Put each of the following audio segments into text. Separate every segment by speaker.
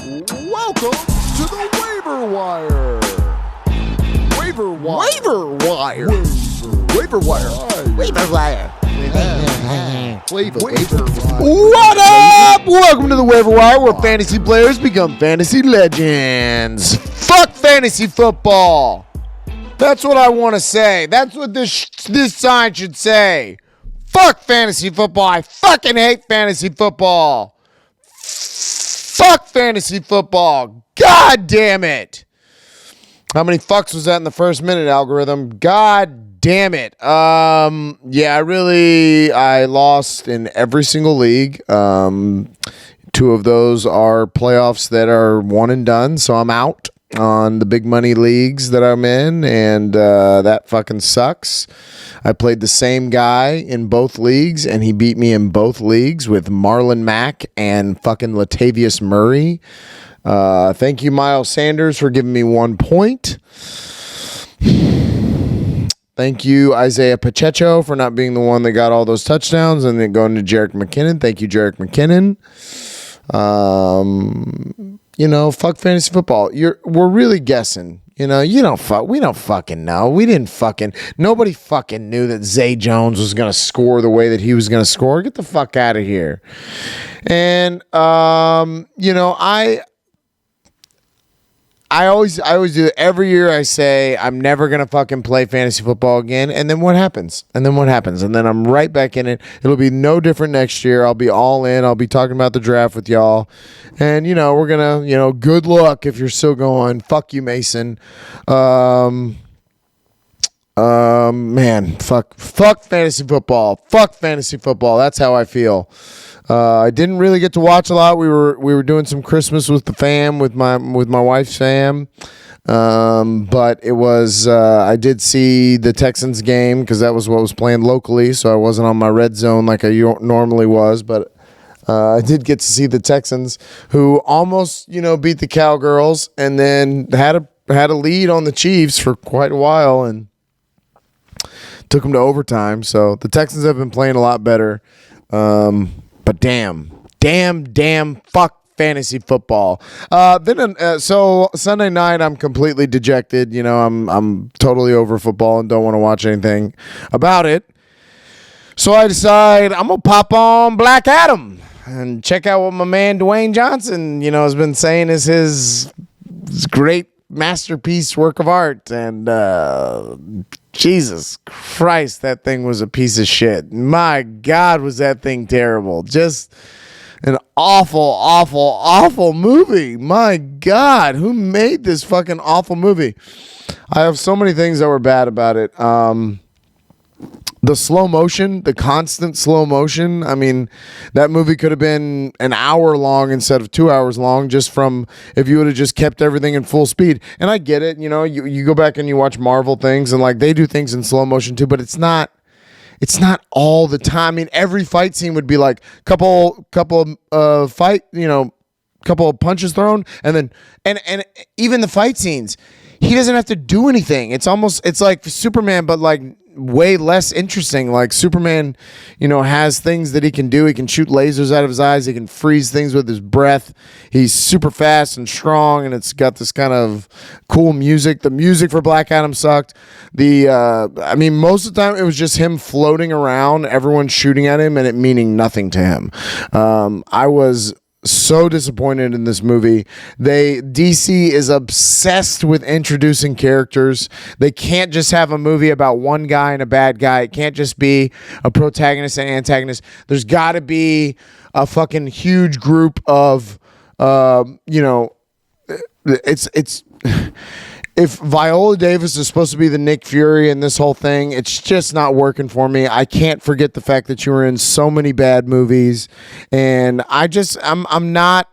Speaker 1: Welcome to the Waiver Wire. Waiver Wire.
Speaker 2: Waiver Wire.
Speaker 1: Waiver Wire.
Speaker 2: Waiver Wire.
Speaker 1: Waiver Wire.
Speaker 2: What up? Welcome to the Waiver Wire, where fantasy players become fantasy legends. Fuck fantasy football. That's what I want to say. That's what this sign should say. Fuck fantasy football. I fucking hate fantasy football. Fuck fantasy football. God damn it. How many fucks was that in the first minute, algorithm? God damn it. I lost in every single league. Two of those are playoffs that are one and done, so I'm out on the big money leagues that I'm in, and that fucking sucks. I played the same guy in both leagues, and he beat me in both leagues with Marlon Mack and fucking Latavius Murray. Thank you, Miles Sanders, for giving me 1 point. Thank you, Isaiah Pacheco, for not being the one that got all those touchdowns, and then going to Jerick McKinnon. Thank you, Jerick McKinnon. Fuck fantasy football. We're really guessing. We don't fucking know. Nobody fucking knew that Zay Jones was going to score the way that he was going to score. Get the fuck out of here. And, I always do it. Every year I say I'm never going to fucking play fantasy football again. And then what happens? And then I'm right back in it. It'll be no different next year. I'll be all in. I'll be talking about the draft with y'all. And, we're going to, good luck if you're still going. Fuck you, Mason. Man, fuck fantasy football. Fuck fantasy football. That's how I feel. I didn't really get to watch a lot. We were doing some Christmas with the fam, with my wife's fam. But it was I did see the Texans game because that was what was playing locally, so I wasn't on my red zone like I normally was. But I did get to see the Texans, who almost beat the Cowgirls, and then had a lead on the Chiefs for quite a while and took them to overtime. So the Texans have been playing a lot better. But damn, fuck fantasy football. So Sunday night, I'm completely dejected. I'm totally over football and don't want to watch anything about it. So I decide I'm gonna pop on Black Adam and check out what my man Dwayne Johnson, has been saying is his great masterpiece work of art. And Jesus Christ, that thing was a piece of shit. My God, was that thing terrible. Just an awful movie. My God, who made this fucking awful movie? I have so many things that were bad about it. The slow motion, the constant slow motion. I mean, that movie could have been an hour long instead of 2 hours long, just from if you would have just kept everything in full speed. And I get it, you go back and you watch Marvel things, and like they do things in slow motion too, but it's not all the time. I mean, every fight scene would be like couple of punches thrown, and then and even the fight scenes, he doesn't have to do anything. It's like Superman, but like way less interesting. Like Superman, has things that he can do. He can shoot lasers out of his eyes. He can freeze things with his breath. He's super fast and strong, and it's got this kind of cool music. The music for Black Adam sucked. Most of the time it was just him floating around, everyone shooting at him, and it meaning nothing to him. I was so disappointed in this movie. DC is obsessed with introducing characters. They can't just have a movie about one guy and a bad guy. It can't just be a protagonist and antagonist. There's got to be a fucking huge group of it's if Viola Davis is supposed to be the Nick Fury in this whole thing, it's just not working for me. I can't forget the fact that you were in so many bad movies, and I'm not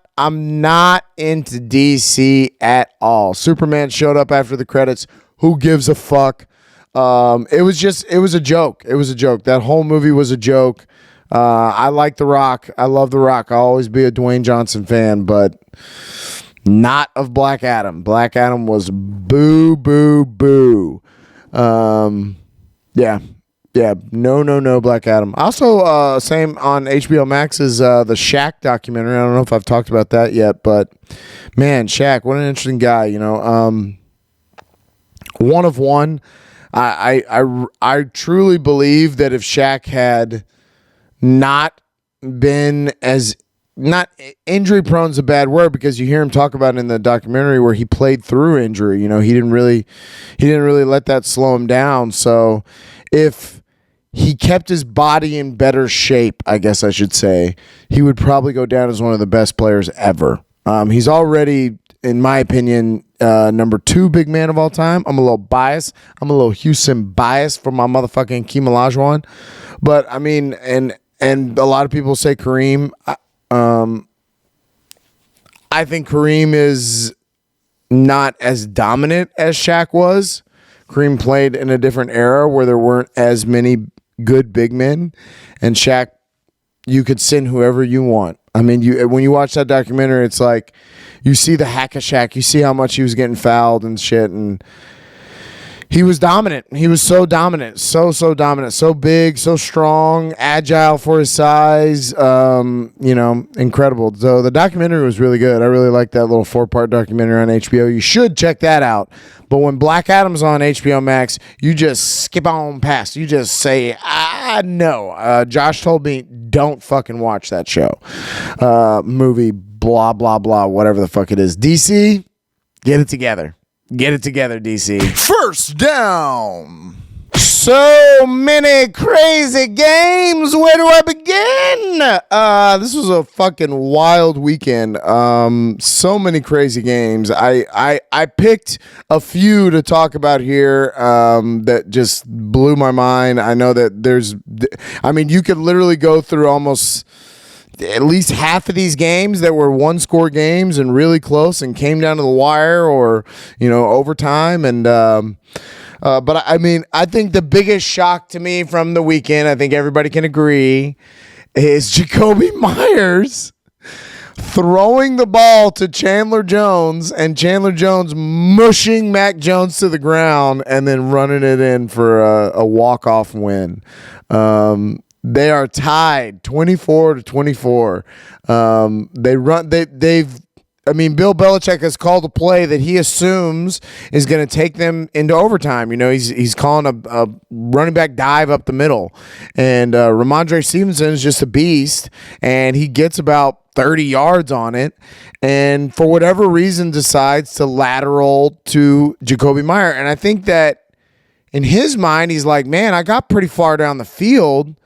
Speaker 2: into DC at all. Superman showed up after the credits. Who gives a fuck? It was a joke. It was a joke. That whole movie was a joke. I like The Rock. I love The Rock. I'll always be a Dwayne Johnson fan, but not of Black Adam. Black Adam was boo, boo, boo. Yeah. Yeah, no, Black Adam. Also, same on HBO Max is the Shaq documentary. I don't know if I've talked about that yet, but man, Shaq, what an interesting guy. One of one. I truly believe that if Shaq had not been as not injury prone is a bad word because you hear him talk about it in the documentary where he played through injury. He didn't really let that slow him down. So if he kept his body in better shape, I guess I should say, he would probably go down as one of the best players ever. He's already, in my opinion, number 2 big man of all time. I'm a little biased. I'm a little Houston biased for my motherfucking Hakeem Olajuwon. But I mean, and a lot of people say Kareem. I think Kareem is not as dominant as Shaq was. Kareem played in a different era where there weren't as many good big men, and Shaq, you could send whoever you want. I mean, when you watch that documentary, it's like you see the hack of Shaq. You see how much he was getting fouled and shit, and he was dominant. He was so dominant, so dominant, so big, so strong, agile for his size. Incredible. So the documentary was really good. I really like that little 4-part documentary on HBO. You should check that out. But when Black Adam's on HBO Max, you just skip on past. You just say, no. Josh told me, don't fucking watch that show. Movie, blah, blah, blah, whatever the fuck it is. DC, get it together. Get it together, DC.
Speaker 1: First down.
Speaker 2: So many crazy games. Where do I begin? This was a fucking wild weekend. So many crazy games. I picked a few to talk about here that just blew my mind. I know that you could literally go through almost at least half of these games that were 1-score games and really close and came down to the wire or overtime. And but I think the biggest shock to me from the weekend, I think everybody can agree, is Jacoby Myers throwing the ball to Chandler Jones and Chandler Jones mushing Mac Jones to the ground and then running it in for a walk-off win. They are tied 24-24. Bill Belichick has called a play that he assumes is going to take them into overtime. He's calling a running back dive up the middle. And Ramondre Stevenson is just a beast, and he gets about 30 yards on it, and for whatever reason decides to lateral to Jacoby Myers. And I think that in his mind, he's like, man, I got pretty far down the field.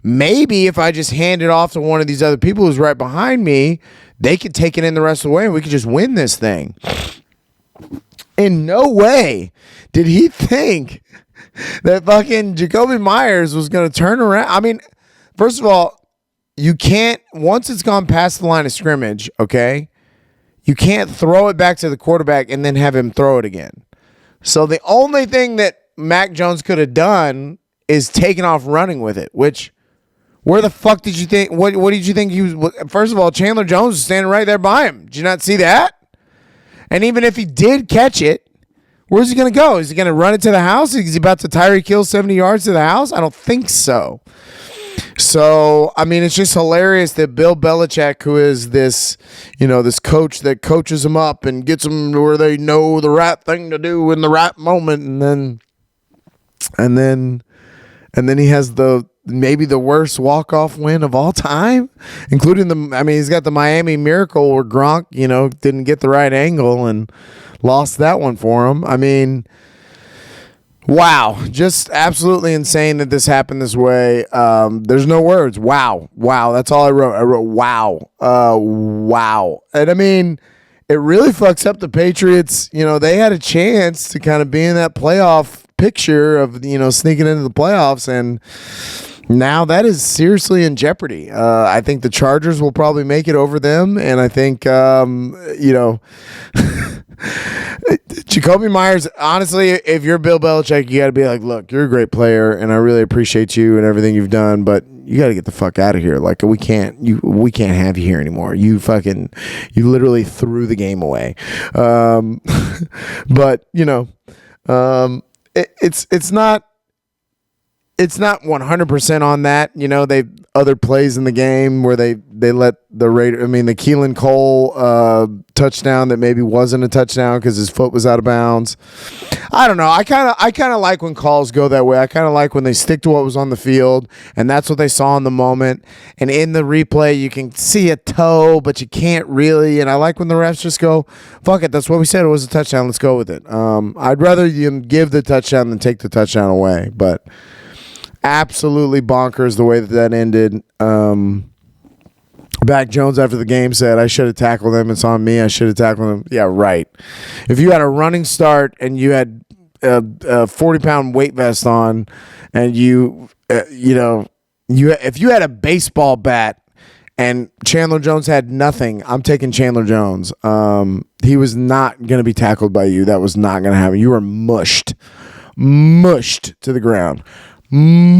Speaker 2: Maybe if I just hand it off to one of these other people who's right behind me, they could take it in the rest of the way and we could just win this thing. In no way did he think that fucking Jacoby Myers was going to turn around. I mean, first of all, you can't, once it's gone past the line of scrimmage, okay, you can't throw it back to the quarterback and then have him throw it again. So the only thing that Mac Jones could have done is taken off running with it, which... Where the fuck did you think? What did you think he was? First of all, Chandler Jones was standing right there by him. Did you not see that? And even if he did catch it, where's he going to go? Is he going to run it to the house? Is he about to Tyreek Hill 70 yards to the house? I don't think so. So, I mean, it's just hilarious that Bill Belichick, who is this, this coach that coaches them up and gets them to where they know the right thing to do in the right moment, and then he has maybe the worst walk-off win of all time, including he's got the Miami Miracle where Gronk, didn't get the right angle and lost that one for him. I mean, wow, just absolutely insane that this happened this way. There's no words. Wow. That's all I wrote. I wrote, wow. Wow. And I mean, it really fucks up the Patriots. They had a chance to kind of be in that playoff picture of, sneaking into the playoffs, and now that is seriously in jeopardy. I think the Chargers will probably make it over them, and I think, Jacoby Myers, honestly, if you're Bill Belichick, you got to be like, look, you're a great player, and I really appreciate you and everything you've done, but you got to get the fuck out of here. Like, we can't have you here anymore. You literally threw the game away. But, it's not. it's not 100% on that. You know, they other plays in the game where they let the Keelan Cole touchdown that maybe wasn't a touchdown because his foot was out of bounds. I don't know. I kind of like when calls go that way. I kind of like when they stick to what was on the field, and that's what they saw in the moment. And in the replay, you can see a toe, but you can't really. And I like when the refs just go, "Fuck it, that's what we said. It was a touchdown. Let's go with it." I'd rather you give the touchdown than take the touchdown away, but. Absolutely bonkers the way that ended. Back Jones after the game said, I should have tackled him. It's on me. I should have tackled him. Yeah, right. If you had a running start and you had a 40-pound weight vest on and if you had a baseball bat and Chandler Jones had nothing, I'm taking Chandler Jones. He was not going to be tackled by you. That was not going to happen. You were mushed to the ground.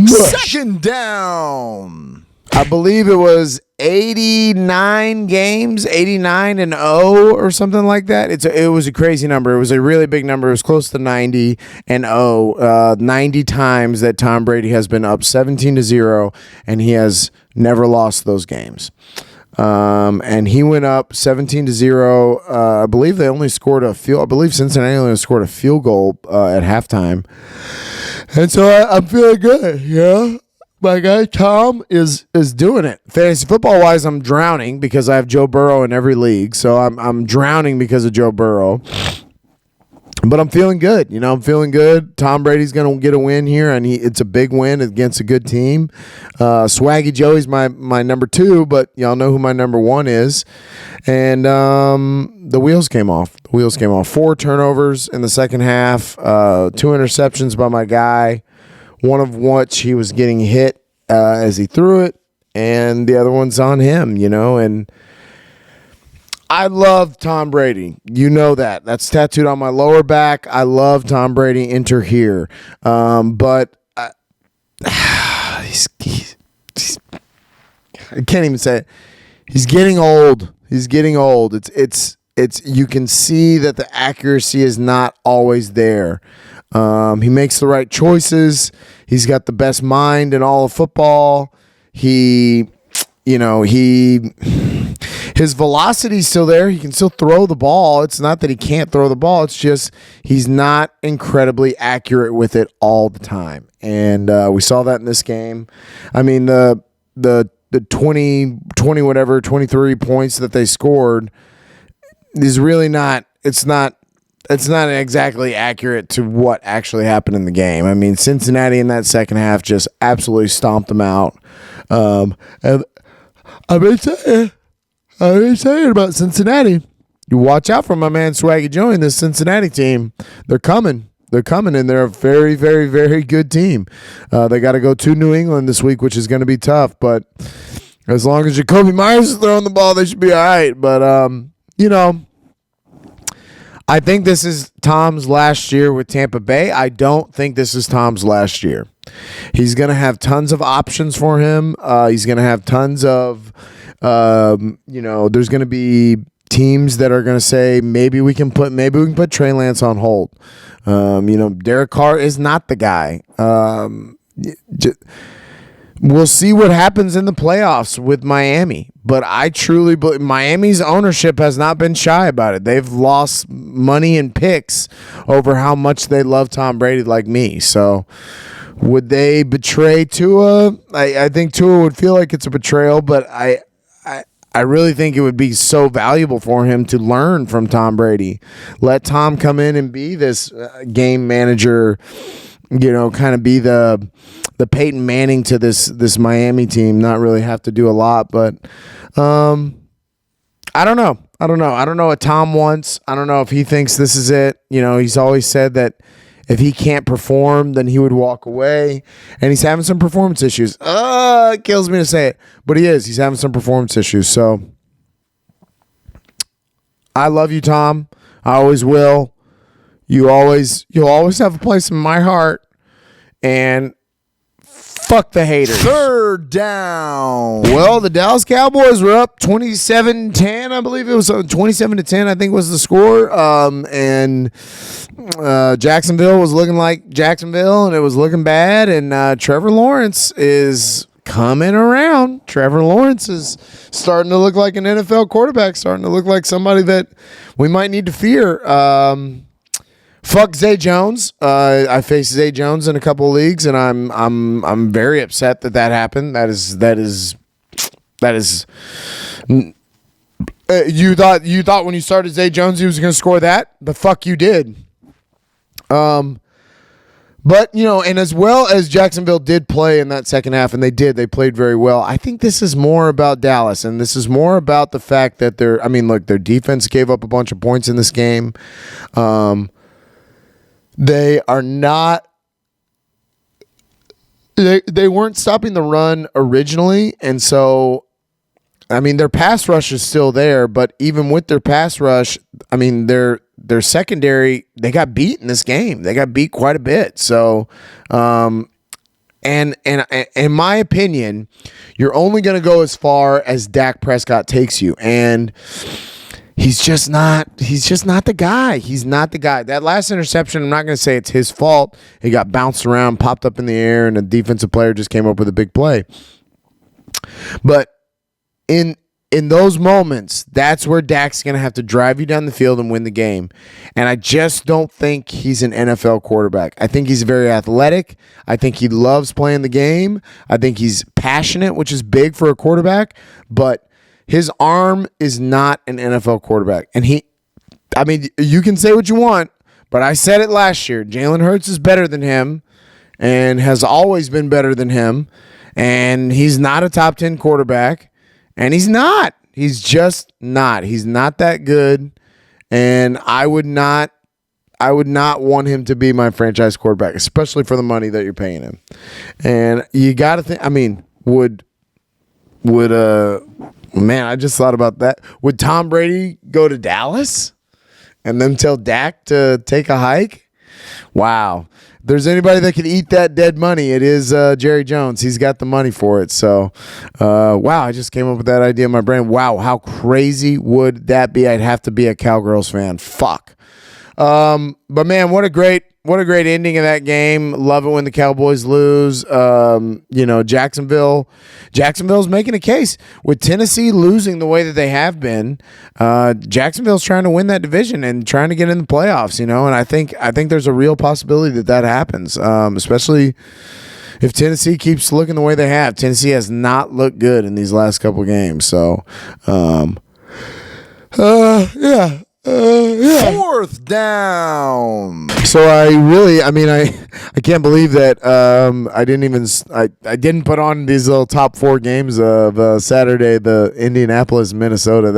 Speaker 1: Second down.
Speaker 2: I believe it was 89 games, 89-0 or something like that. It was a crazy number. It was a really big number. It was close to 90-0. 90 times that Tom Brady has been up 17-0, and he has never lost those games. And he went up 17-0. I believe they only scored a field. I believe Cincinnati only scored a field goal at halftime. And so I'm feeling good. Yeah, my guy Tom is doing it. Fantasy football wise, I'm drowning because I have Joe Burrow in every league. So I'm drowning because of Joe Burrow. But I'm feeling good. I'm feeling good. Tom Brady's going to get a win here, and it's a big win against a good team. Swaggy Joey's my number 2, but y'all know who my number 1 is. And the wheels came off. 4 turnovers in the second half, 2 interceptions by my guy, one of which he was getting hit as he threw it, and the other one's on him, and I love Tom Brady. You know that. That's tattooed on my lower back. I love Tom Brady. Enter here. But he's I can't even say it. He's getting old. It's you can see that the accuracy is not always there. He makes the right choices. He's got the best mind in all of football. His velocity's still there. He can still throw the ball. It's not that he can't throw the ball. It's just he's not incredibly accurate with it all the time. And we saw that in this game. I mean, the 20 whatever, 23 points that they scored is really not – it's not exactly accurate to what actually happened in the game. I mean, Cincinnati in that second half just absolutely stomped them out. And I've been saying about Cincinnati. You watch out for my man Swaggy Joey and this Cincinnati team. They're coming, and they're a very, very, very good team. They got to go to New England this week, which is going to be tough. But as long as Jacoby Myers is throwing the ball, they should be all right. But, I think this is Tom's last year with Tampa Bay. I don't think this is Tom's last year. He's going to have tons of options for him. He's going to have tons of, there's going to be teams that are going to say maybe we can put Trey Lance on hold. Derek Carr is not the guy. We'll see what happens in the playoffs with Miami, but I truly believe Miami's ownership has not been shy about it. They've lost money and picks over how much they love Tom Brady like me. So would they betray Tua? I think Tua would feel like it's a betrayal, but I really think it would be so valuable for him to learn from Tom Brady. Let Tom come in and be this game manager, kind of be the Peyton Manning to this Miami team, not really have to do a lot, but I don't know. I don't know what Tom wants. I don't know if he thinks this is it. He's always said that if he can't perform, then he would walk away, and he's having some performance issues. It kills me to say it, but he's having some performance issues. So I love you, Tom. I always will. You'll always have a place in my heart. And Fuck the haters.
Speaker 1: Third down.
Speaker 2: Well, the Dallas Cowboys were up 27-10. I believe it was 27-10, I think was the score. And Jacksonville was looking like Jacksonville, and it was looking bad. And Trevor Lawrence is coming around. Trevor Lawrence is starting to look like an NFL quarterback, starting to look like somebody that we might need to fear. Fuck Zay Jones. I faced Zay Jones in a couple of leagues, and I'm very upset that happened. That is. You thought when you started Zay Jones he was going to score that? The fuck you did. But, and as well as Jacksonville did play in that second half, and they played very well, I think this is more about Dallas, and this is more about the fact that their defense gave up a bunch of points in this game. They are not they weren't stopping the run originally, and so their pass rush is still there, but even with their pass rush, their secondary, they got beat in this game. They got beat quite a bit. So and in my opinion, you're only going to go as far as Dak Prescott takes you, and he's just not the guy. He's not the guy. That last interception, I'm not going to say it's his fault. He got bounced around, popped up in the air, and a defensive player just came up with a big play. But in those moments, that's where Dak's going to have to drive you down the field and win the game. And I just don't think he's an NFL quarterback. I think he's very athletic. I think he loves playing the game. I think he's passionate, which is big for a quarterback. But his arm is not an NFL quarterback. And you can say what you want, but I said it last year. Jalen Hurts is better than him and has always been better than him. And he's not a top 10 quarterback. And he's not. He's just not. He's not that good. And I would not want him to be my franchise quarterback, especially for the money that you're paying him. And you got to think, man, I just thought about that. Would Tom Brady go to Dallas and then tell Dak to take a hike? Wow. If there's anybody that could eat that dead money, it is Jerry Jones. He's got the money for it. So, wow, I just came up with that idea in my brain. Wow, how crazy would that be? I'd have to be a Cowgirls fan. Fuck. But, man, what a great ending of that game. Love it when the Cowboys lose. Jacksonville's making a case. With Tennessee losing the way that they have been, Jacksonville's trying to win that division and trying to get in the playoffs, and I think there's a real possibility that happens, especially if Tennessee keeps looking the way they have. Tennessee has not looked good in these last couple games. So, yeah.
Speaker 1: Fourth down.
Speaker 2: So I can't believe that I didn't put on these little top 4 games of Saturday, the Indianapolis, Minnesota,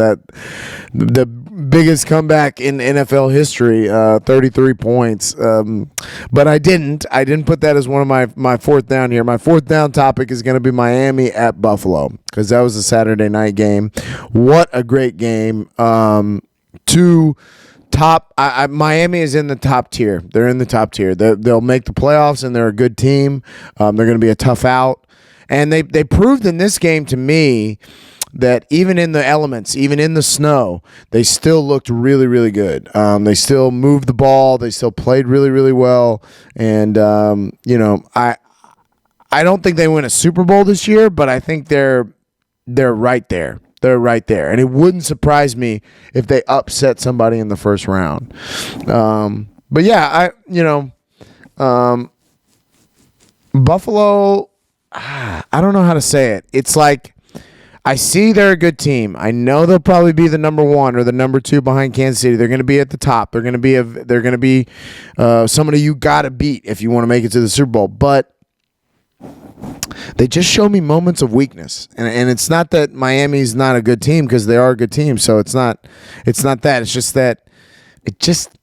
Speaker 2: the biggest comeback in NFL history, 33 points. But I didn't put that as one of my fourth down here. My fourth down topic is going to be Miami at Buffalo, because that was a Saturday night game. What a great game. Miami is in the top tier. They're in the top tier. They'll make the playoffs, and they're a good team. They're going to be a tough out. And they proved in this game to me that even in the elements, even in the snow, they still looked really, really good. They still moved the ball. They still played really, really well. And, I don't think they win a Super Bowl this year, but I think they're right there. They're right there. And it wouldn't surprise me if they upset somebody in the first round. But yeah, Buffalo, I don't know how to say it. It's like, I see they're a good team. I know they'll probably be the number 1 or the number 2 behind Kansas City. They're going to be at the top. They're going to be somebody you got to beat if you want to make it to the Super Bowl. But they just show me moments of weakness, and it's not that Miami's not a good team, because they are a good team. So it's not that. It's just that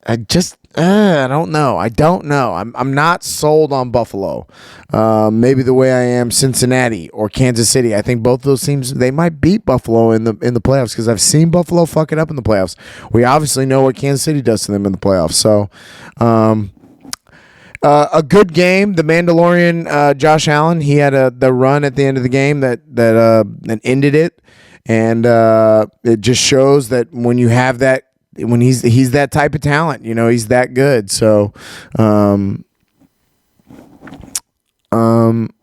Speaker 2: I don't know. I'm not sold on Buffalo. Maybe the way I am Cincinnati or Kansas City. I think both those teams, they might beat Buffalo in the playoffs, because I've seen Buffalo fuck it up in the playoffs. We obviously know what Kansas City does to them in the playoffs. So, A good game. The Mandalorian, Josh Allen, he had the run at the end of the game that ended it, and it just shows that when you have that, when he's that type of talent, he's that good. So,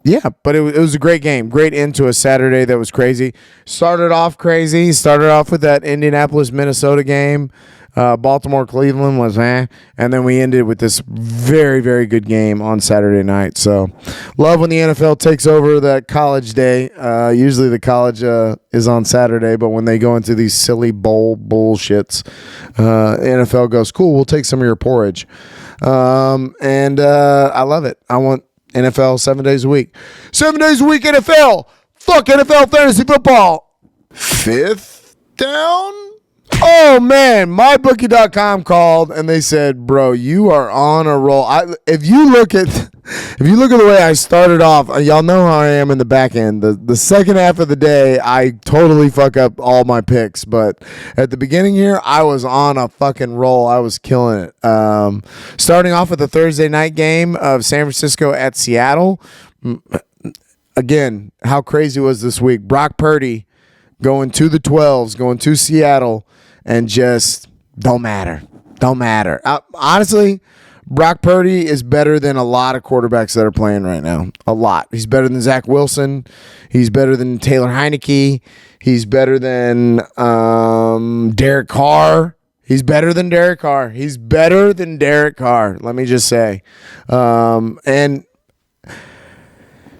Speaker 2: yeah, but it was a great game. Great end to a Saturday that was crazy. Started off crazy. Started off with that Indianapolis, Minnesota game. Baltimore, Cleveland was and then we ended with this very, very good game on Saturday night. So, love when the NFL takes over that college day. Usually the college is on Saturday, but when they go into these silly bowl bullshits, NFL goes, cool, we'll take some of your porridge. And I love it. I want NFL 7 days a week. 7 days a week, NFL. Fuck NFL fantasy football.
Speaker 1: Fifth down?
Speaker 2: Oh, man. MyBookie.com called, and they said, bro, you are on a roll. If you look at the way I started off, y'all know how I am in the back end. The second half of the day, I totally fuck up all my picks. But at the beginning here, I was on a fucking roll. I was killing it. Starting off with the Thursday night game of San Francisco at Seattle. Again, how crazy was this week? Brock Purdy going to the 12s, going to Seattle, and just don't matter. Honestly, Brock Purdy is better than a lot of quarterbacks that are playing right now. A lot. He's better than Zach Wilson. He's better than Taylor Heineke. He's better than Derek Carr. He's better than Derek Carr. Let me just say. And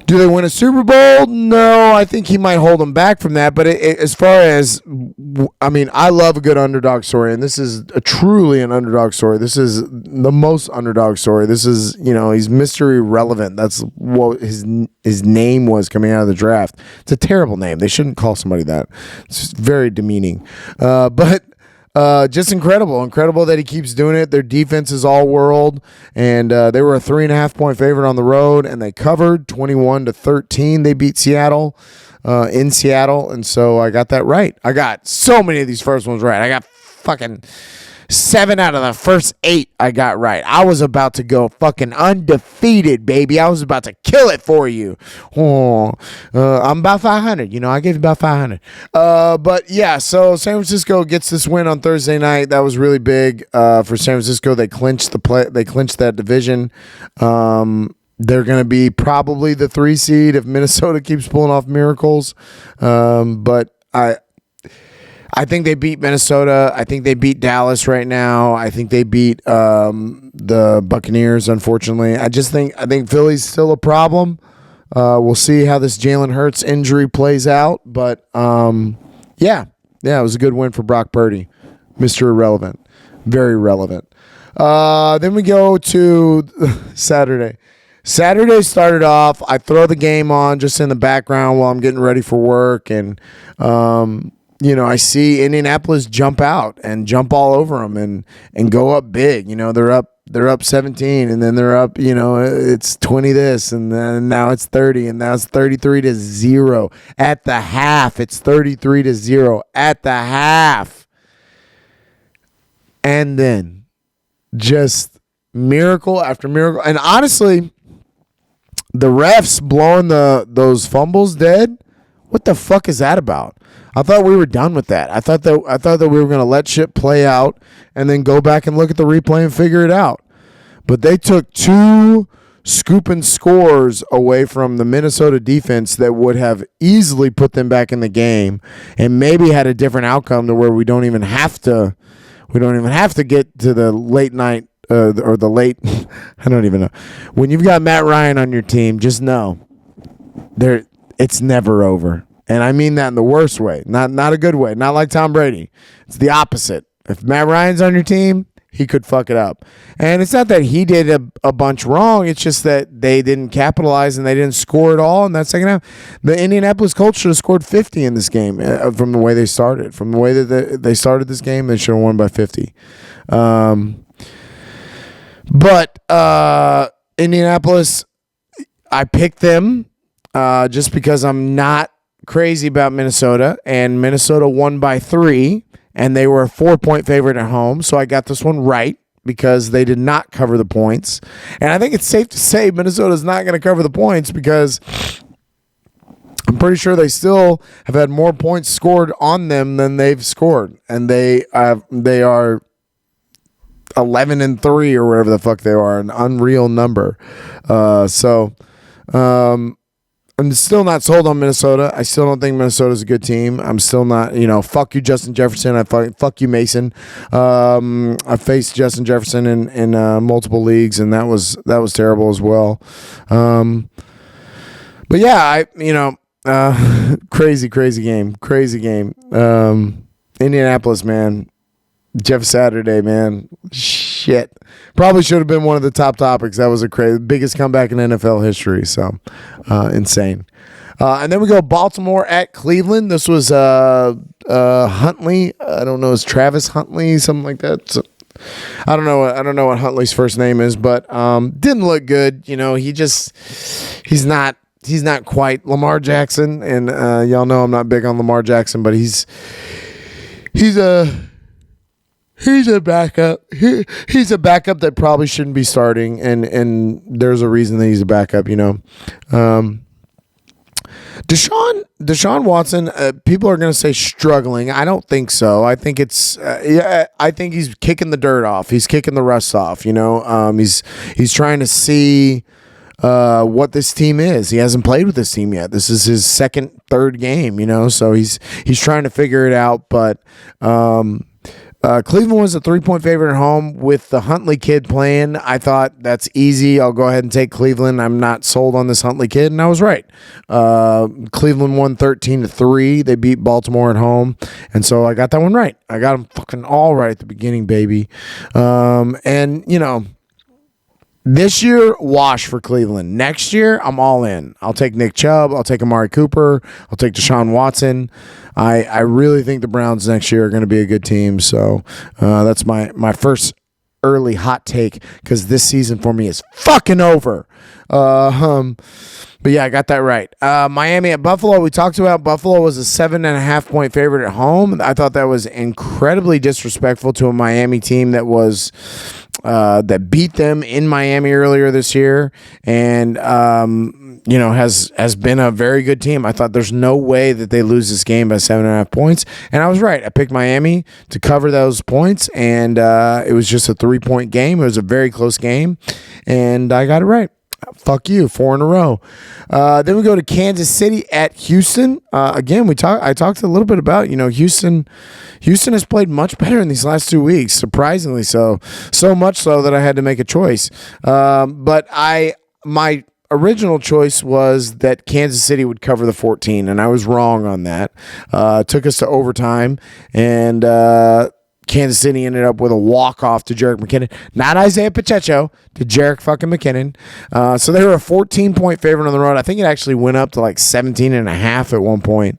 Speaker 2: do they win a Super Bowl? No, I think he might hold them back from that. But as far as, I love a good underdog story, and this is truly an underdog story. This is the most underdog story. This is, he's mystery relevant. That's what his name was coming out of the draft. It's a terrible name. They shouldn't call somebody that. It's very demeaning. But just incredible that he keeps doing it. Their defense is all world, and they were a 3.5 point favorite on the road, and they covered 21-13. They beat Seattle in Seattle, and so I got that right. I got so many of these first ones right. I got fucking 7 out of the first 8 I got right. I was about to go fucking undefeated, baby. I was about to kill it for you. I'm about 500. I gave you about 500. But yeah, so San Francisco gets this win on Thursday night. That was really big for San Francisco. They clinched They clinched that division. They're going to be probably the 3 seed if Minnesota keeps pulling off miracles. But I think they beat Minnesota. I think they beat Dallas right now. I think they beat the Buccaneers, unfortunately. I think Philly's still a problem. We'll see how this Jalen Hurts injury plays out. But, yeah, it was a good win for Brock Purdy. Mr. Irrelevant. Very relevant. Then we go to Saturday. Saturday started off, I throw the game on just in the background while I'm getting ready for work, and I see Indianapolis jump out and jump all over them and go up big. They're up 17, and then they're up, it's 20 this, and then now it's 30, and now it's 33-0 at the half. It's 33-0 at the half. And then just miracle after miracle. And honestly, the refs blowing those fumbles dead, what the fuck is that about? I thought we were done with that. I thought that we were going to let shit play out and then go back and look at the replay and figure it out. But they took 2 scooping scores away from the Minnesota defense that would have easily put them back in the game and maybe had a different outcome to where we don't even have to get to the late night or the late I don't even know. When you've got Matt Ryan on your team, just know it's never over. And I mean that in the worst way, not a good way, not like Tom Brady. It's the opposite. If Matt Ryan's on your team, he could fuck it up. And it's not that he did a bunch wrong. It's just that they didn't capitalize and they didn't score at all in that second half. The Indianapolis Colts should have scored 50 in this game from the way they started. From the way that they started this game, they should have won by 50. But Indianapolis, I picked them just because I'm not crazy about Minnesota, and Minnesota won by 3, and they were a 4-point favorite at home, so I got this one right. because they did not cover the points. And I think it's safe to say Minnesota's not going to cover the points because I'm pretty sure they still have had more points scored on them than they've scored. And they are 11-3 or whatever the fuck they are, an unreal number. I'm still not sold on Minnesota. I still don't think Minnesota's a good team. I'm still not, fuck you, Justin Jefferson. Fuck you, Mason. I faced Justin Jefferson in multiple leagues, and that was terrible as well. But yeah, crazy game. Indianapolis, man. Jeff Saturday, man. Shit. Probably should have been one of the top topics. That was a biggest comeback in NFL history. So, insane. And then we go Baltimore at Cleveland. This was Huntley. I don't know. It's Travis Huntley, something like that. So, I don't know what Huntley's first name is, but didn't look good. He's not quite Lamar Jackson. And y'all know I'm not big on Lamar Jackson, but he's a backup. He's a backup that probably shouldn't be starting, and there's a reason that he's a backup. Deshaun Watson. People are going to say struggling. I don't think so. I think it's. I think he's kicking the dirt off. He's kicking the rust off. He's trying to see what this team is. He hasn't played with this team yet. This is his third game. So he's trying to figure it out, but. Cleveland was a 3-point favorite at home with the Huntley kid playing. I thought that's easy. I'll go ahead and take Cleveland. I'm not sold on this Huntley kid, and I was right. Cleveland won 13-3. They beat Baltimore at home, and so I got that one right. I got them fucking all right at the beginning, baby. This year, wash for Cleveland. Next year, I'm all in. I'll take Nick Chubb. I'll take Amari Cooper. I'll take Deshaun Watson. I really think the Browns next year are going to be a good team. So that's my first early hot take because this season for me is fucking over. But yeah, I got that right. Miami at Buffalo. We talked about Buffalo was a 7.5-point favorite at home. I thought that was incredibly disrespectful to a Miami team that was that beat them in Miami earlier this year, and has been a very good team. I thought there's no way that they lose this game by 7.5 points, and I was right. I picked Miami to cover those points, and it was just a 3-point game. It was a very close game, and I got it right. Fuck you, 4 in a row. Then we go to Kansas City at Houston. Again, I talked a little bit about, Houston has played much better in these last 2 weeks, surprisingly so. So much so that I had to make a choice. But my original choice was that Kansas City would cover the 14, and I was wrong on that. Took us to overtime, and Kansas City ended up with a walk-off to Jerick McKinnon. Not Isaiah Pacheco, to Jerick fucking McKinnon. So they were a 14-point favorite on the road. I think it actually went up to like 17.5 at one point.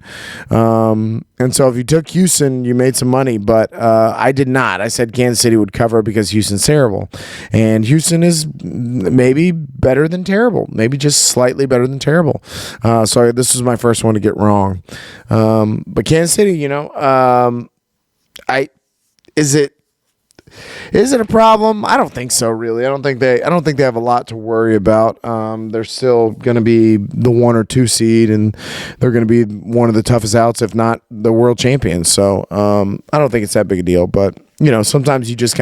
Speaker 2: And so if you took Houston, you made some money, but I did not. I said Kansas City would cover because Houston's terrible. And Houston is maybe better than terrible. Maybe just slightly better than terrible. So this was my first one to get wrong. But Kansas City, Is it a problem? I don't think so, really. I don't think they have a lot to worry about. They're still going to be the 1 or 2 seed, and they're going to be one of the toughest outs, if not the world champions. So I don't think it's that big a deal. But sometimes you just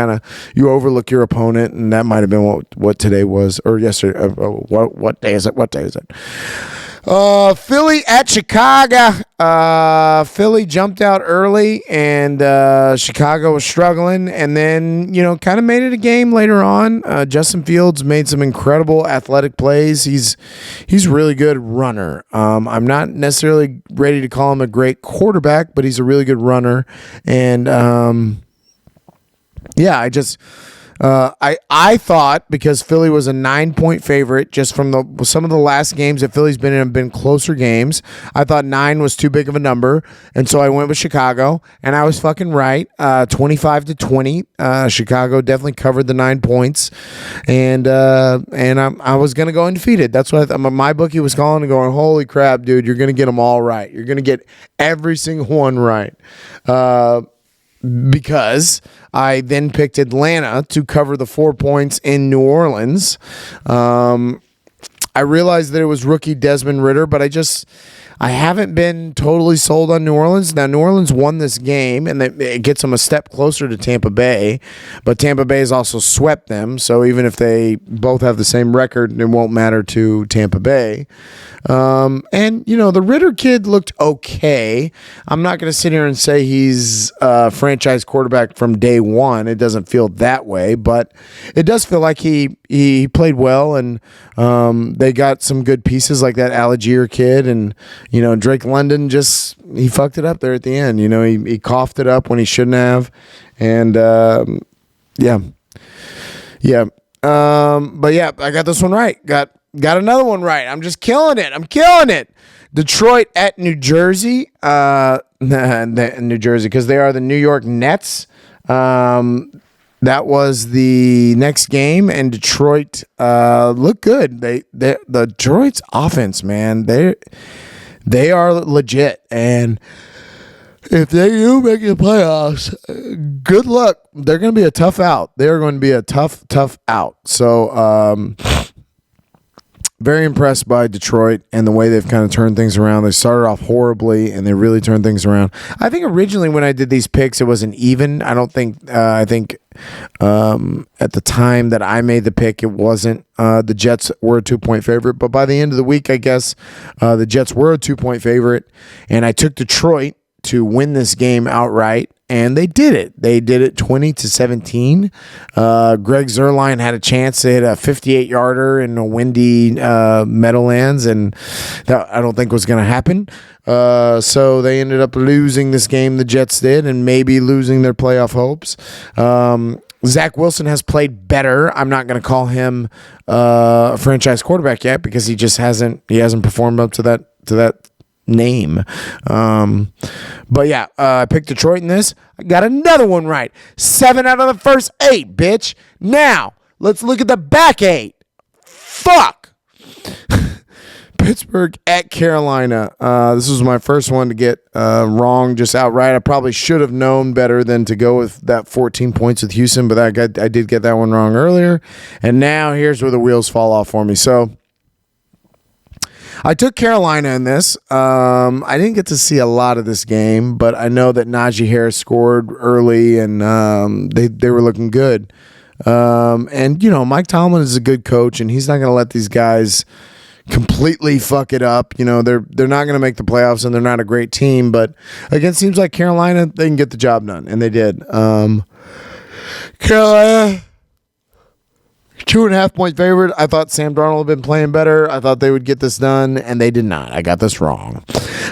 Speaker 2: you overlook your opponent, and that might have been what today was, or yesterday. What day is it? What day is it? Philly at Chicago. Philly jumped out early, and Chicago was struggling, and then kind of made it a game later on. Justin Fields made some incredible athletic plays. He's a really good runner. I'm not necessarily ready to call him a great quarterback, but he's a really good runner, and I thought because Philly was a 9-point favorite just from some of the last games that Philly's been in have been closer games. I thought 9 was too big of a number, and so I went with Chicago, and I was fucking right. 25-20. Chicago definitely covered the 9 points, and I was gonna go undefeated. That's what my bookie was calling and going, holy crap, dude, you're gonna get them all right. You're gonna get every single one right. because I then picked Atlanta to cover the 4 points in New Orleans. I realized that it was rookie Desmond Ridder, but I haven't been totally sold on New Orleans. Now, New Orleans won this game, and it gets them a step closer to Tampa Bay, but Tampa Bay has also swept them, so even if they both have the same record, it won't matter to Tampa Bay. And, the Ridder kid looked okay. I'm not going to sit here and say he's a franchise quarterback from day one. It doesn't feel that way, but it does feel like he played well, and they got some good pieces like that Algier kid, and Drake London he fucked it up there at the end. He coughed it up when he shouldn't have, and but yeah, I got this one right. Got another one right. I'm just killing it. I'm killing it. Detroit at New Jersey, New Jersey, because they are the New York Nets. That was the next game, and Detroit looked good. The Detroit's offense, man, they are legit, and if they do make the playoffs, good luck. They're going to be a tough out. They're going to be a tough out. So, very impressed by Detroit and the way they've kind of turned things around. They started off horribly, and they really turned things around. I think originally when I did these picks, it wasn't even. I don't think. I think at the time that I made the pick, it wasn't. The Jets were a 2-point favorite, but by the end of the week, I guess the Jets were a 2-point favorite, and I took Detroit to win this game outright, and they did it. They did it 20-17. Greg Zuerlein had a chance to hit a 58-yarder in a windy Meadowlands, and that I don't think was going to happen. So they ended up losing this game, the Jets did, and maybe losing their playoff hopes. Zach Wilson has played better. I'm not going to call him a franchise quarterback yet because he hasn't performed up to that name. But yeah, I picked Detroit in this. I got another one right. 7 out of the first 8, bitch. Now, let's look at the back 8. Fuck. Pittsburgh at Carolina. This was my first one to get wrong just outright. I probably should have known better than to go with that 14 points with Houston, but I did get that one wrong earlier. And now here's where the wheels fall off for me. So I took Carolina in this. I didn't get to see a lot of this game, but I know that Najee Harris scored early, and they were looking good. And Mike Tomlin is a good coach, and he's not going to let these guys completely fuck it up. They're not going to make the playoffs, and they're not a great team. But again, it seems like Carolina, they can get the job done, and they did. Carolina, 2.5-point favorite. I thought Sam Darnold had been playing better. I thought they would get this done, and they did not. I got this wrong.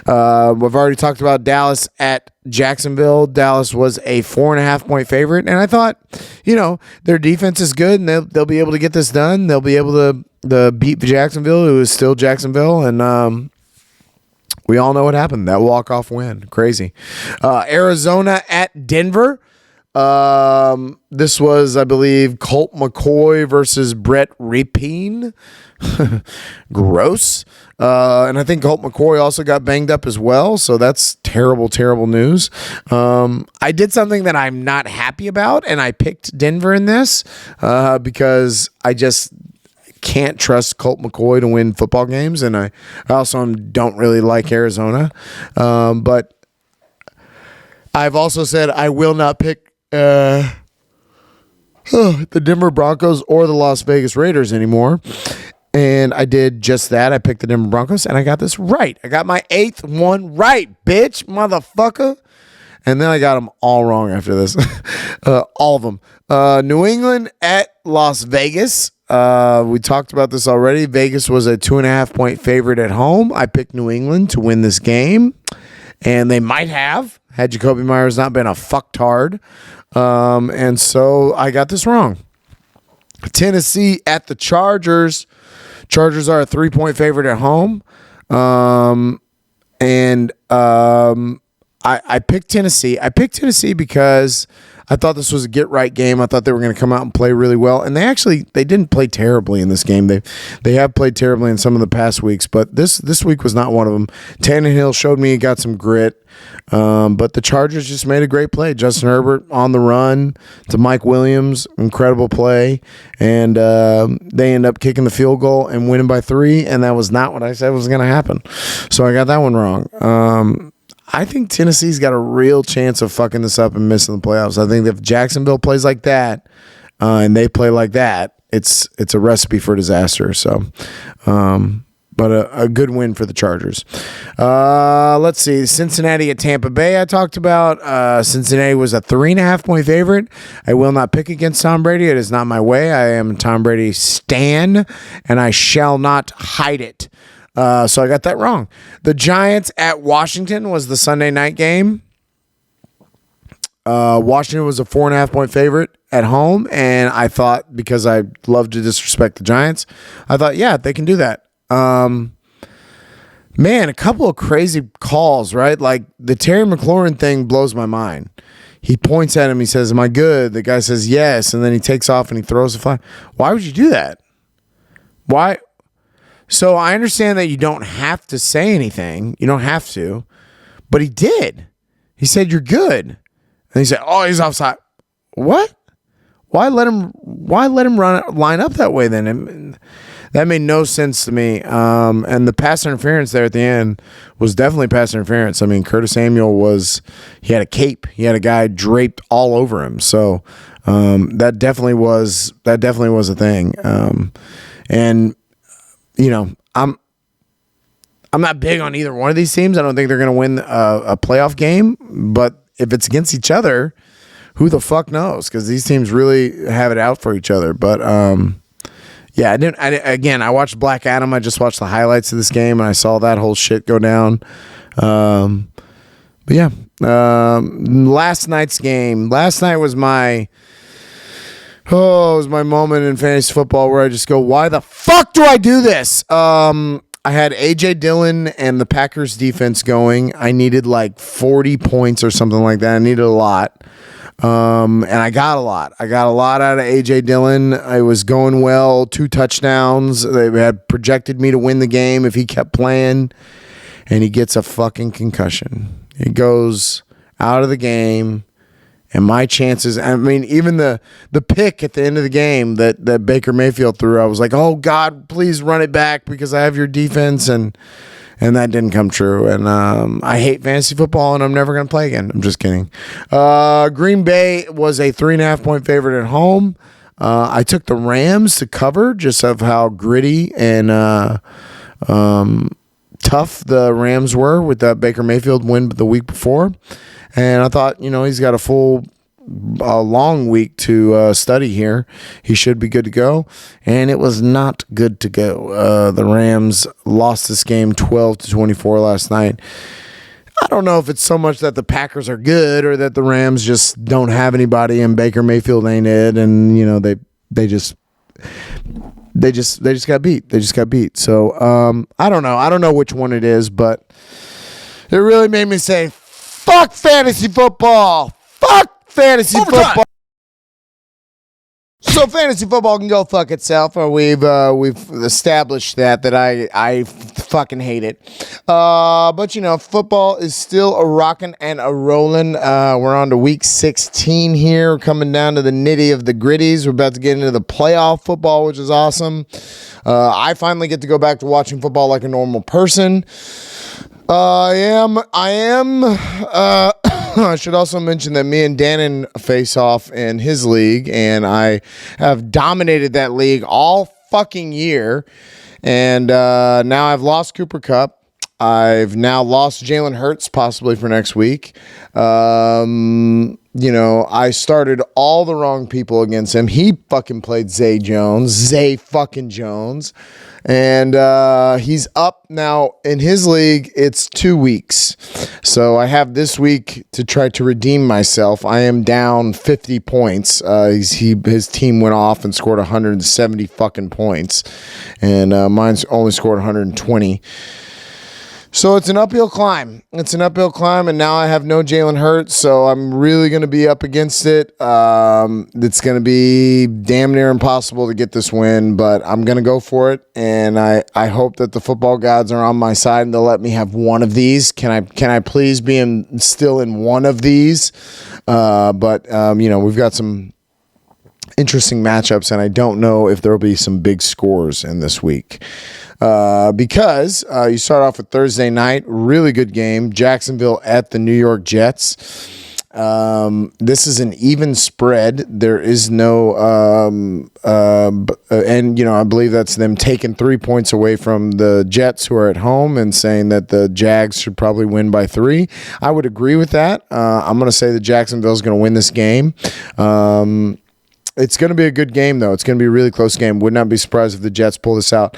Speaker 2: We've already talked about Dallas at Jacksonville. Dallas was a 4.5-point favorite, and I thought, their defense is good, and they'll be able to get this done. They'll be able to beat Jacksonville, who is still Jacksonville, and we all know what happened. That walk-off win. Crazy. Arizona at Denver. This was, I believe, Colt McCoy versus Brett Rapine. Gross. And I think Colt McCoy also got banged up as well. So that's terrible, terrible news. I did something that I'm not happy about, and I picked Denver in this because I just can't trust Colt McCoy to win football games. And I also don't really like Arizona. But I've also said I will not pick the Denver Broncos or the Las Vegas Raiders anymore. And I did just that. I picked the Denver Broncos, and I got this right. I got my 8th one right, bitch, motherfucker. And then I got them all wrong after this. All of them. New England at Las Vegas. We talked about this already. Vegas was a 2.5-point favorite at home. I picked New England to win this game, and they might have had Jacoby Myers not been a fucktard. And so I got this wrong. Tennessee at the Chargers. Chargers are a 3-point favorite at home. I picked Tennessee. I picked Tennessee because I thought this was a get-right game. I thought they were going to come out and play really well. And they didn't play terribly in this game. They have played terribly in some of the past weeks, but this week was not one of them. Tannehill showed me he got some grit. But the Chargers just made a great play. Justin Herbert on the run to Mike Williams, incredible play, and they end up kicking the field goal and winning by 3, and that was not what I said was going to happen. So I got that one wrong. I think Tennessee's got a real chance of fucking this up and missing the playoffs. I think if Jacksonville plays like that and they play like that, it's a recipe for disaster. So, but a good win for the Chargers. Let's see. Cincinnati at Tampa Bay I talked about. Cincinnati was a 3.5-point favorite. I will not pick against Tom Brady. It is not my way. I am a Tom Brady stan, and I shall not hide it. So I got that wrong. The Giants at Washington was the Sunday night game. Washington was a 4.5-point favorite at home, and I thought, because I love to disrespect the Giants, I thought, yeah, they can do that. Man, a couple of crazy calls, right? Like the Terry McLaurin thing blows my mind. He points at him. He says, "Am I good?" The guy says, "Yes," and then he takes off and he throws the flag. Why would you do that? Why? So I understand that you don't have to say anything. You don't have to, but he did. He said, "You're good," and he said, "Oh, he's offside." What? Why let him line up that way then? And that made no sense to me. And the pass interference there at the end was definitely pass interference. I mean, Curtis Samuel he had a cape. He had a guy draped all over him. So that definitely was a thing. And you know, I'm not big on either one of these teams. I don't think they're going to win a playoff game. But if it's against each other, who the fuck knows? Because these teams really have it out for each other. But yeah, I watched Black Adam. I just watched the highlights of this game, and I saw that whole shit go down. But yeah, last night's game. Last night was my moment in fantasy football where I just go, why the fuck do I do this? I had A.J. Dillon and the Packers defense going. I needed like 40 points or something like that. I needed a lot. And I got a lot. I got a lot out of A.J. Dillon. It was going well. 2 touchdowns. They had projected me to win the game if he kept playing. And he gets a fucking concussion. He goes out of the game. And my chances, I mean, even the pick at the end of the game that Baker Mayfield threw, I was like, oh, God, please run it back because I have your defense. And that didn't come true. And I hate fantasy football, and I'm never going to play again. I'm just kidding. Green Bay was a 3.5-point favorite at home. I took the Rams to cover just of how gritty and tough the Rams were with that Baker Mayfield win the week before. And I thought, he's got a long week to study here. He should be good to go. And it was not good to go. The Rams lost this game 12-24 last night. I don't know if it's so much that the Packers are good or that the Rams just don't have anybody and Baker Mayfield ain't it. And, they just got beat. They just got beat. So, I don't know. I don't know which one it is, but it really made me say, fuck fantasy football. Fuck fantasy football. So fantasy football can go fuck itself. We've established that I fucking hate it. But football is still a rocking and a rolling. We're on to week 16 here, coming down to the nitty of the gritties. We're about to get into the playoff football, which is awesome. I finally get to go back to watching football like a normal person. I am. I should also mention that me and Dannon face off in his league, and I have dominated that league all fucking year. And now I've lost Cooper Kupp. I've now lost Jalen Hurts, possibly for next week. I started all the wrong people against him. He fucking played Zay fucking Jones. And he's up now in his league. It's 2 weeks. So I have this week to try to redeem myself. I am down 50 points. His team went off and scored 170 fucking points. And mine's only scored 120. So it's an uphill climb. And now I have no Jalen Hurts, so I'm really going to be up against it. It's going to be damn near impossible to get this win, but I'm going to go for it, and I hope that the football gods are on my side and they'll let me have one of these. Can I please be still in one of these? But we've got some interesting matchups, and I don't know if there'll be some big scores in this week. Because you start off with Thursday night, really good game, Jacksonville at the New York Jets. This is an even spread. There is no, I believe that's them taking 3 points away from the Jets, who are at home, and saying that the Jags should probably win by 3. I would agree with that. I'm going to say that Jacksonville is going to win this game. It's going to be a good game, though. It's going to be a really close game. Would not be surprised if the Jets pull this out.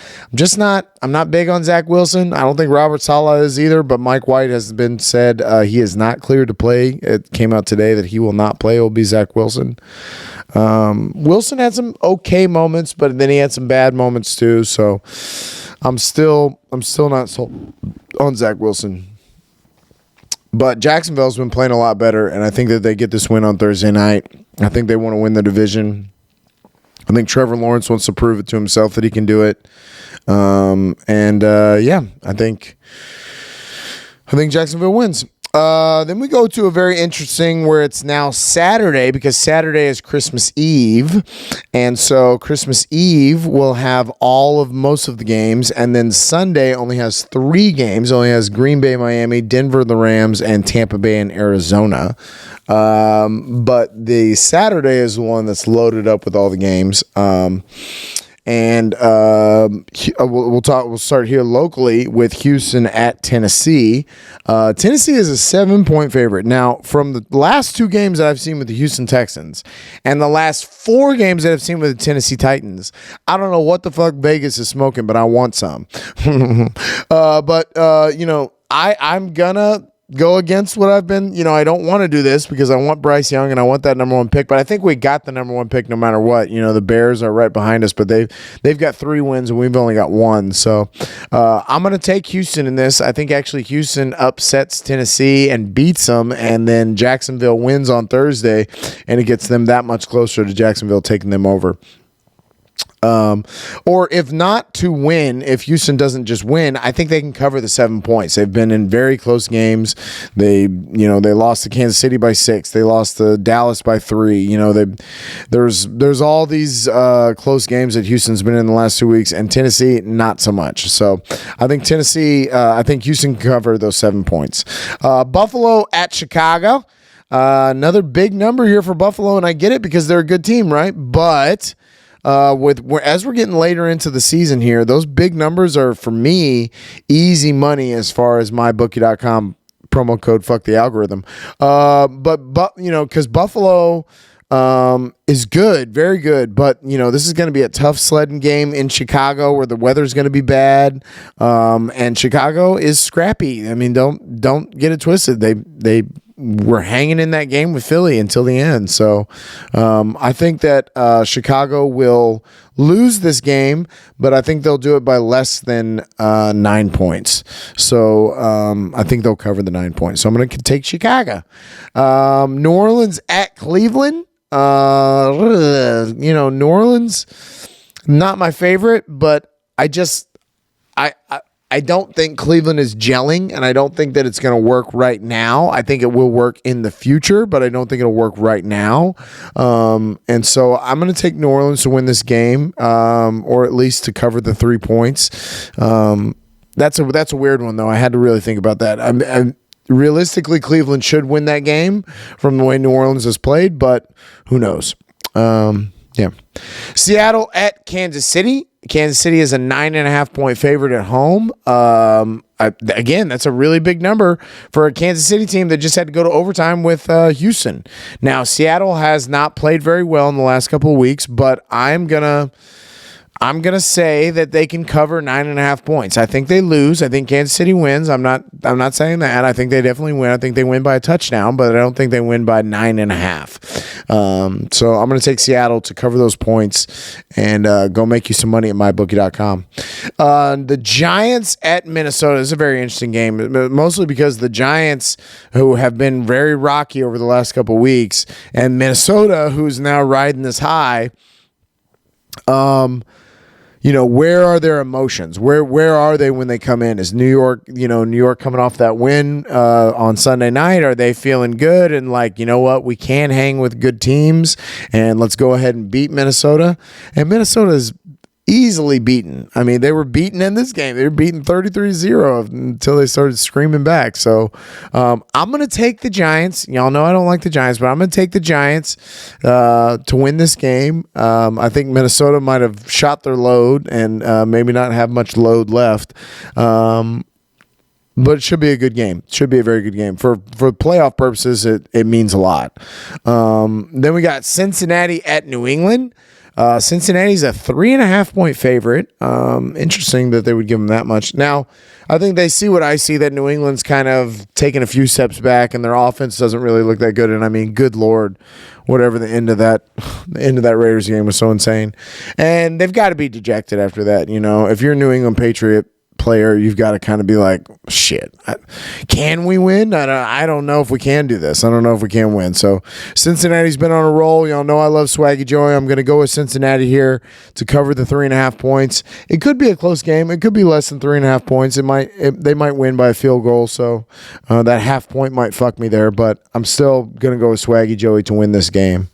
Speaker 2: I'm not big on Zach Wilson. I don't think Robert Saleh is either, but Mike White has been said he is not cleared to play. It came out today that he will not play. It will be Zach Wilson. Wilson had some okay moments, but then he had some bad moments too. So I'm still not sold on Zach Wilson. But Jacksonville's been playing a lot better, and I think that they get this win on Thursday night. I think they want to win the division. I think Trevor Lawrence wants to prove it to himself that he can do it. I think Jacksonville wins. Then we go to a very interesting where it's now Saturday, because Saturday is Christmas Eve. And so Christmas Eve will have most of the games. And then Sunday only has 3 games. Only has Green Bay, Miami, Denver, the Rams, and Tampa Bay and Arizona. But the Saturday is the one that's loaded up with all the games. We'll start here locally with Houston at Tennessee. Tennessee is a 7-point favorite. Now, from the last 2 games that I've seen with the Houston Texans and the last 4 games that I've seen with the Tennessee Titans, I don't know what the fuck Vegas is smoking, but I want some. I'm gonna go against what I've been, I don't want to do this because I want Bryce Young and I want that number 1 pick, but I think we got the number 1 pick no matter what. The Bears are right behind us, but they've got 3 wins and we've only got 1. So I'm going to take Houston in this. I think actually Houston upsets Tennessee and beats them, and then Jacksonville wins on Thursday, and it gets them that much closer to Jacksonville taking them over. Or if not to win, if Houston doesn't just win, I think they can cover the 7 points. They've been in very close games. They lost to Kansas City by 6. They lost to Dallas by 3. There's all these close games that Houston's been in the last 2 weeks, and Tennessee not so much. So I think Houston can cover those 7 points. Buffalo at Chicago. Another big number here for Buffalo, and I get it because they're a good team, right? But as we're getting later into the season here, those big numbers are, for me, easy money as far as mybookie.com promo code fuck the algorithm. Because Buffalo is good, very good, but this is going to be a tough sledding game in Chicago where the weather's going to be bad, and Chicago is scrappy. I mean, don't get it twisted. They were hanging in that game with Philly until the end. So I think that Chicago will lose this game, but I think they'll do it by less than 9 points. So I think they'll cover the 9 points. So I'm going to take Chicago. New Orleans at Cleveland. New Orleans, not my favorite, but I don't think Cleveland is gelling, and I don't think that it's going to work right now. I think it will work in the future, but I don't think it'll work right now. And so I'm going to take New Orleans to win this game, or at least to cover the 3 points. That's a weird one, though. I had to really think about that. Realistically, Cleveland should win that game from the way New Orleans has played, but who knows? Seattle at Kansas City. Kansas City is a 9.5-point favorite at home. Again, that's a really big number for a Kansas City team that just had to go to overtime with Houston. Now, Seattle has not played very well in the last couple of weeks, but I'm gonna I'm going to say that they can cover 9.5 points. I think they lose. I think Kansas City wins. I'm not saying that. I think they definitely win. I think they win by a touchdown, but I don't think they win by 9.5. So I'm going to take Seattle to cover those points and go make you some money at mybookie.com. The Giants at Minnesota is a very interesting game, mostly because the Giants, who have been very rocky over the last couple weeks, and Minnesota, who's now riding this high. Where are their emotions? Where are they when they come in? Is New York coming off that win on Sunday night? Are they feeling good and like, you know what, we can hang with good teams and let's go ahead and beat Minnesota? And Minnesota's easily beaten. I mean, they were beaten in this game. They were beaten 33-0 until they started screaming back. So I'm going to take the Giants. Y'all know I don't like the Giants, but I'm going to take the Giants to win this game. I think Minnesota might have shot their load and maybe not have much load left. But it should be a good game. It should be a very good game. For playoff purposes, it means a lot. Then we got Cincinnati at New England. Cincinnati's a 3.5 point favorite. Interesting that they would give them that much. Now, I think they see what I see, that New England's kind of taking a few steps back and their offense doesn't really look that good. And I mean, good Lord, whatever the end of that Raiders game was so insane. And they've got to be dejected after that. If you're a New England Patriot player, you've got to kind of be like, shit, can we win? I don't know if we can do this. I don't know if we can win. So Cincinnati's been on a roll. Y'all know I love Swaggy Joy. I'm going to go with Cincinnati here to cover the 3.5 points. It could be a close game. It could be less than 3.5 points. They might win by a field goal. So that half point might fuck me there, but I'm still going to go with Swaggy Joey to win this game.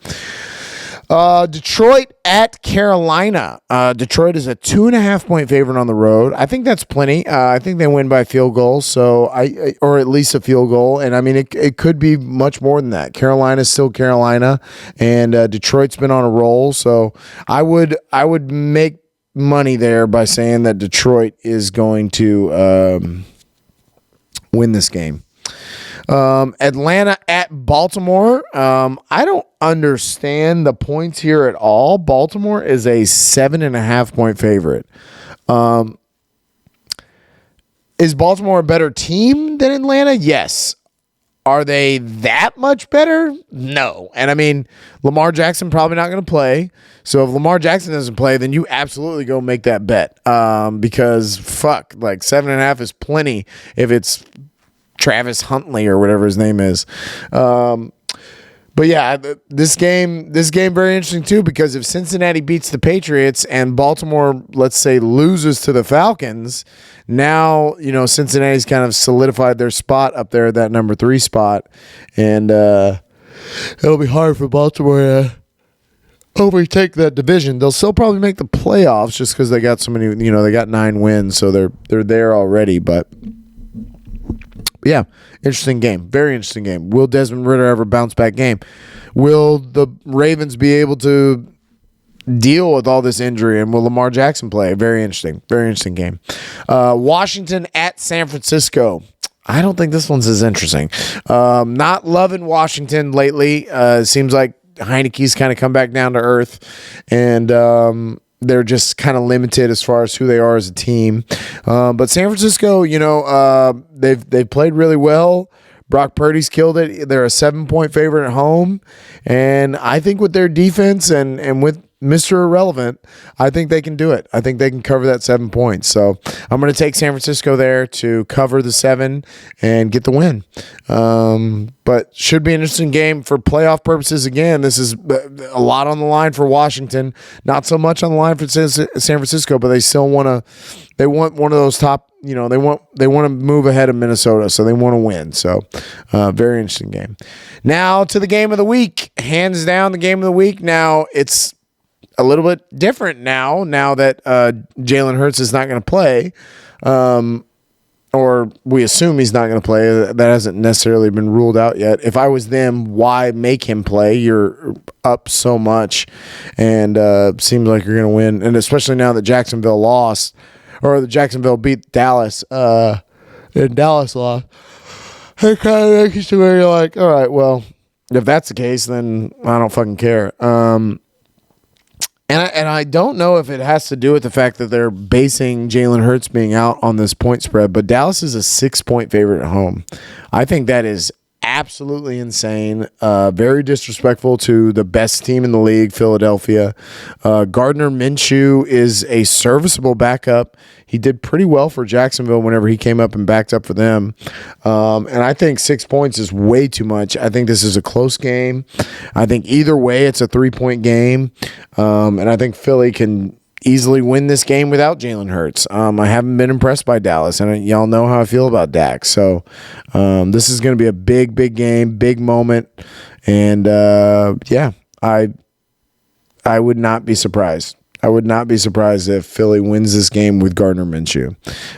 Speaker 2: Detroit at Carolina. Detroit is a 2.5 point favorite on the road. I think that's plenty. I think they win by a field goal, or at least a field goal. And I mean, it could be much more than that. Carolina's still Carolina, and Detroit's been on a roll. So I would make money there by saying that Detroit is going to win this game. Atlanta at Baltimore. I don't understand the points here at all. Baltimore is a 7.5 point favorite. Is Baltimore a better team than Atlanta? Yes. Are they that much better? No. And I mean, Lamar Jackson probably not going to play. So if Lamar Jackson doesn't play, then you absolutely go make that bet. Because fuck, like 7.5 is plenty if it's Travis Huntley or whatever his name is. But yeah, this game very interesting too, because if Cincinnati beats the Patriots and Baltimore, let's say, loses to the Falcons, now, Cincinnati's kind of solidified their spot up there at that number 3 spot. And it'll be hard for Baltimore to overtake that division. They'll still probably make the playoffs just because they got so many, they got 9 wins, so they're there already. But yeah, interesting game. Very interesting game. Will Desmond Ridder ever bounce back game? Will the Ravens be able to deal with all this injury? And will Lamar Jackson play? Very interesting. Very interesting game. Washington at San Francisco. I don't think this one's as interesting. Not loving Washington lately. Seems like Heineke's kind of come back down to earth. And they're just kind of limited as far as who they are as a team. But San Francisco, they've played really well. Brock Purdy's killed it. They're a 7-point favorite at home. And I think with their defense and with Mr. Irrelevant, I think they can do it. I think they can cover that 7 points. So I'm going to take San Francisco there to cover the 7 and get the win. But should be an interesting game for playoff purposes. Again, this is a lot on the line for Washington. Not so much on the line for San Francisco, but they still they want one of those top, they want to move ahead of Minnesota, so they want to win. So very interesting game. Now to the game of the week. Hands down the game of the week. Now it's a little bit different now that Jalen Hurts is not going to play, or we assume he's not going to play. That hasn't necessarily been ruled out yet. If I was them, why make him play? You're up so much, and seems like you're going to win. And especially now that Jacksonville lost, or the Jacksonville beat Dallas, and Dallas lost. It kind of makes you to where you're like, all right, well, if that's the case, then I don't fucking care. And I don't know if it has to do with the fact that they're basing Jalen Hurts being out on this point spread, but Dallas is a 6-point favorite at home. I think that is absolutely insane. Very disrespectful to the best team in the league, Philadelphia. Gardner Minshew is a serviceable backup. He did pretty well for Jacksonville whenever he came up and backed up for them. And I think 6 points is way too much. I think this is a close game. I think either way, it's a 3-point game. And I think Philly can easily win this game without Jalen Hurts. I haven't been impressed by Dallas, and y'all know how I feel about Dak. So this is going to be a big, big game, big moment. And, I would not be surprised. I would not be surprised if Philly wins this game with Gardner Minshew.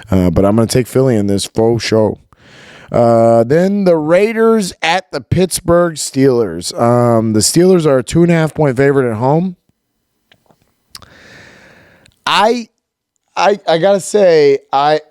Speaker 2: But I'm going to take Philly in this faux show. Then the Raiders at the Pittsburgh Steelers. The Steelers are a 2.5-point favorite at home. I gotta say, I'm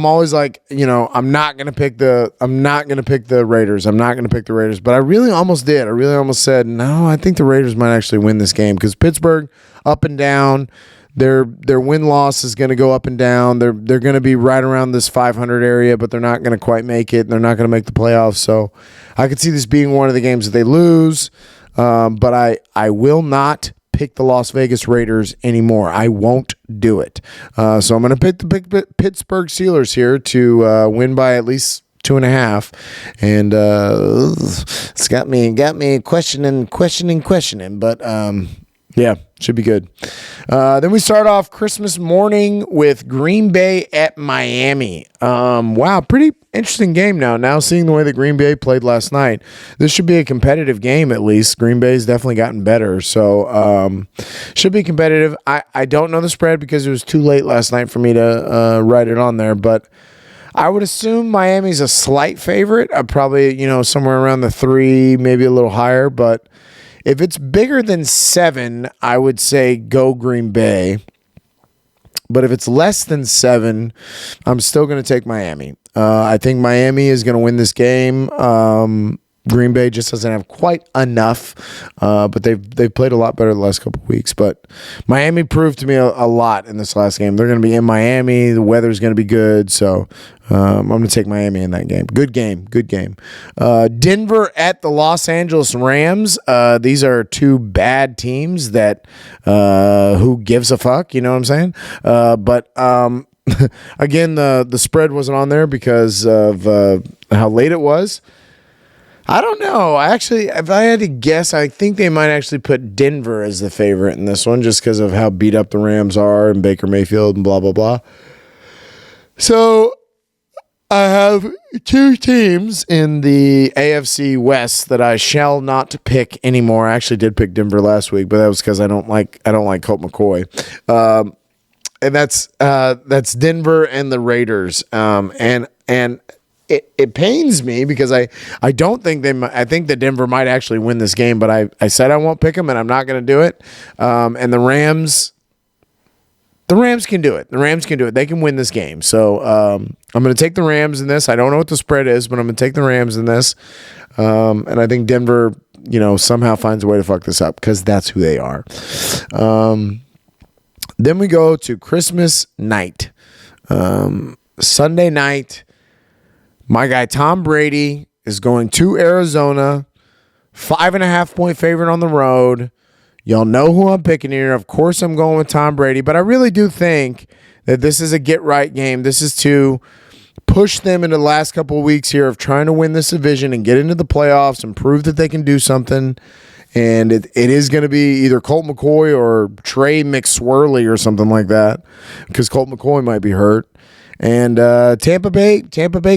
Speaker 2: always like, I'm not gonna pick the Raiders. I'm not gonna pick the Raiders, but I really almost did. I really almost said, no, I think the Raiders might actually win this game because Pittsburgh up and down. Their win-loss is going to go up and down. They're going to be right around this 500 area, but they're not going to quite make it. They're not going to make the playoffs. So I could see this being one of the games that they lose, but I will not pick the Las Vegas Raiders anymore. I won't do it. So I'm going to pick the Pittsburgh Steelers here to win by at least 2.5, and it's got me questioning. But yeah, should be good. Then we start off Christmas morning with Green Bay at Miami. Wow, pretty interesting game now. Now seeing the way that Green Bay played last night, this should be a competitive game at least. Green Bay's definitely gotten better, so should be competitive. I don't know the spread because it was too late last night for me to write it on there, but I would assume Miami's a slight favorite. Probably, somewhere around the 3, maybe a little higher, but if it's bigger than 7, I would say go Green Bay. But if it's less than 7, I'm still going to take Miami. I think Miami is going to win this game. Green Bay just doesn't have quite enough, but they've played a lot better the last couple of weeks. But Miami proved to me a lot in this last game. They're going to be in Miami. The weather's going to be good, so I'm going to take Miami in that game. Good game. Denver at the Los Angeles Rams. These are two bad teams that who gives a fuck, you know what I'm saying? But again, the spread wasn't on there because of how late it was. I don't know. If I had to guess, I think they might actually put Denver as the favorite in this one just because of how beat up the Rams are and Baker Mayfield and blah, blah, blah. So I have two teams in the AFC West that I shall not pick anymore. I actually did pick Denver last week, but that was because I don't like Colt McCoy. And that's Denver and the Raiders. And it pains me because I don't think I think that Denver might actually win this game, but I said I won't pick them and I'm not going to do it. And the Rams can do it. The Rams can do it. They can win this game. So I'm going to take the Rams in this. I don't know what the spread is, but I'm going to take the Rams in this. And I think Denver, somehow finds a way to fuck this up because that's who they are. Then we go to Christmas night. Sunday night. My guy Tom Brady is going to Arizona, 5.5-point favorite on the road. Y'all know who I'm picking here. Of course, I'm going with Tom Brady, but I really do think that this is a get-right game. This is to push them into the last couple of weeks here of trying to win this division and get into the playoffs and prove that they can do something. And it is going to be either Colt McCoy or Trey McSwirly or something like that because Colt McCoy might be hurt. And Tampa Bay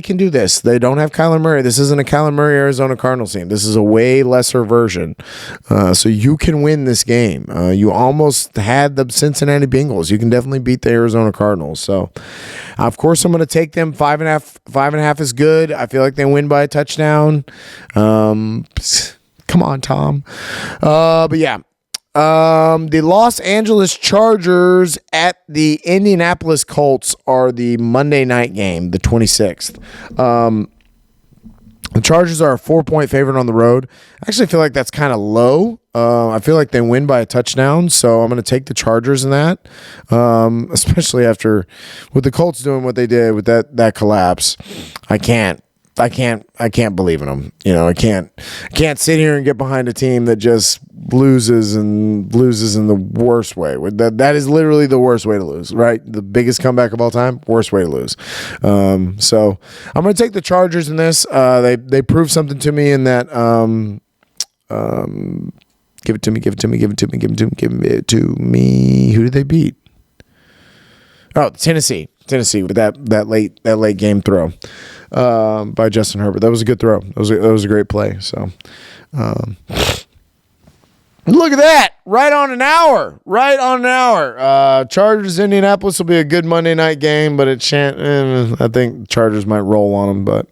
Speaker 2: can do this. They don't have Kyler Murray. This isn't a Kyler Murray Arizona Cardinals team. This is a way lesser version. So you can win this game. You almost had the Cincinnati Bengals. You can definitely beat the Arizona Cardinals. So, of course, I'm going to take them. 5.5. 5.5 is good. I feel like they win by a touchdown. Come on, Tom. But yeah. The Los Angeles Chargers at the Indianapolis Colts are the Monday night game, the 26th. The Chargers are a 4-point favorite on the road. I actually feel like that's kind of low. I feel like they win by a touchdown, so I'm going to take the Chargers in that, especially after with the Colts doing what they did with that collapse. I can't believe in them. I can't sit here and get behind a team that just loses in the worst way. That is literally the worst way to lose, right? The biggest comeback of all time, worst way to lose. So I'm going to take the Chargers in this. They proved something to me in that. Give it to me. Who did they beat? Oh, Tennessee with that late game throw by Justin Herbert. That was a good throw. That was a great play. So, look at that! Right on an hour. Chargers Indianapolis will be a good Monday night game, but it shan't. I think Chargers might roll on them, but.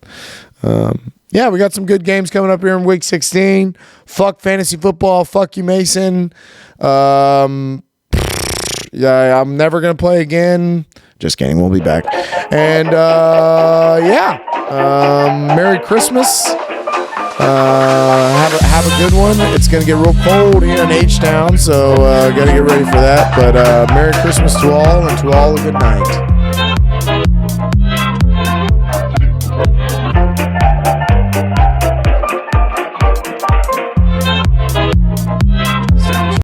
Speaker 2: Yeah, we got some good games coming up here in Week 16. Fuck fantasy football. Fuck you, Mason. Yeah, I'm never going to play again. Just kidding. We'll be back. And, Merry Christmas. Have a good one. It's going to get real cold here in H-Town, so got to get ready for that. But Merry Christmas to all, and to all a good night.